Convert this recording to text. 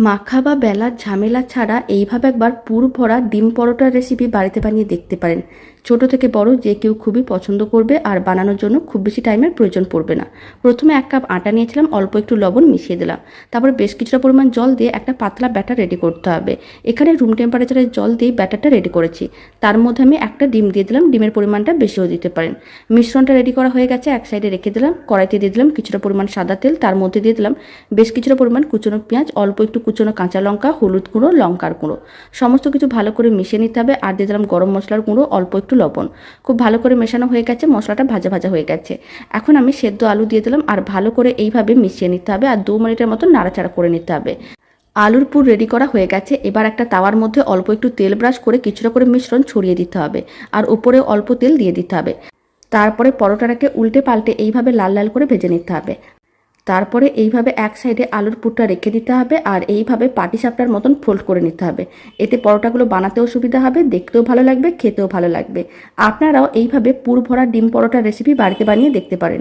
মাখা বা বেলার ঝামেলা ছাড়া এইভাবে একবার পুর ভরা ডিম পরোটার রেসিপি বাড়িতে বানিয়ে দেখতে পারেন। ছোট থেকে বড় যে কেউ খুবই পছন্দ করবে আর বানানোর জন্য খুব বেশি টাইমের প্রয়োজন পড়বে না। প্রথমে 1 কাপ আটা নিয়েছিলাম, অল্প একটু লবণ মিশিয়ে দিলাম। তারপর বেশ কিছুটা পরিমাণ জল দিয়ে একটা পাতলা ব্যাটার রেডি করতে হবে। এখানে রুম টেম্পারেচারের জল দিয়ে ব্যাটারটা রেডি করেছি। তার মধ্যে আমি একটা ডিম দিয়ে দিলাম, ডিমের পরিমাণটা বেশিও দিতে পারেন। মিশ্রণটা রেডি করা হয়ে গেছে, এক সাইডে রেখে দিলাম। কড়াইতে দিয়ে দিলাম কিছুটা পরিমাণ সাদা তেল, তার মধ্যে দিয়ে দিলাম বেশ কিছুটা পরিমাণ কুচনো পেঁয়াজ, অল্প একটু কুচনো কাঁচা লঙ্কা, হলুদ গুঁড়ো, লঙ্কার গুঁড়ো, সমস্ত কিছু ভালো করে মিশিয়ে নিতে হবে। আর দিয়ে দিলাম গরম মশলার গুঁড়ো, অল্প একটু লবণ। খুব ভালো করে মেশানো হয়ে গেছে, মশলাটা ভাজা ভাজা হয়ে গেছে। এখন আমি সেদ্ধ আলু দিয়ে দিলাম আর ভালো করে এইভাবে মিশিয়ে নিতে হবে আর 2 মিনিটের মতো নাড়াচাড়া করে নিতে হবে। আলুর পুর রেডি করা হয়ে গেছে। এবার একটা তাওয়ার মধ্যে অল্প একটু তেল ব্রাশ করে কিছুটা করে মিশ্রণ ছড়িয়ে দিতে হবে আর উপরে অল্প তেল দিয়ে দিতে হবে। তারপরে পরোটাটাকে উল্টে পাল্টে এইভাবে লাল লাল করে ভেজে নিতে হবে। তারপরে এইভাবে এক সাইডে আলুর পুরটা রেখে দিতে হবে আর এইভাবে পাটিসাপটার মতন ফোল্ড করে নিতে হবে। এতে পরোটাগুলো বানাতেও সুবিধা হবে, দেখতেও ভালো লাগবে, খেতেও ভালো লাগবে। আপনারাও এইভাবে পুর ভরা ডিম পরোটার রেসিপি বাড়িতে বানিয়ে দেখতে পারেন।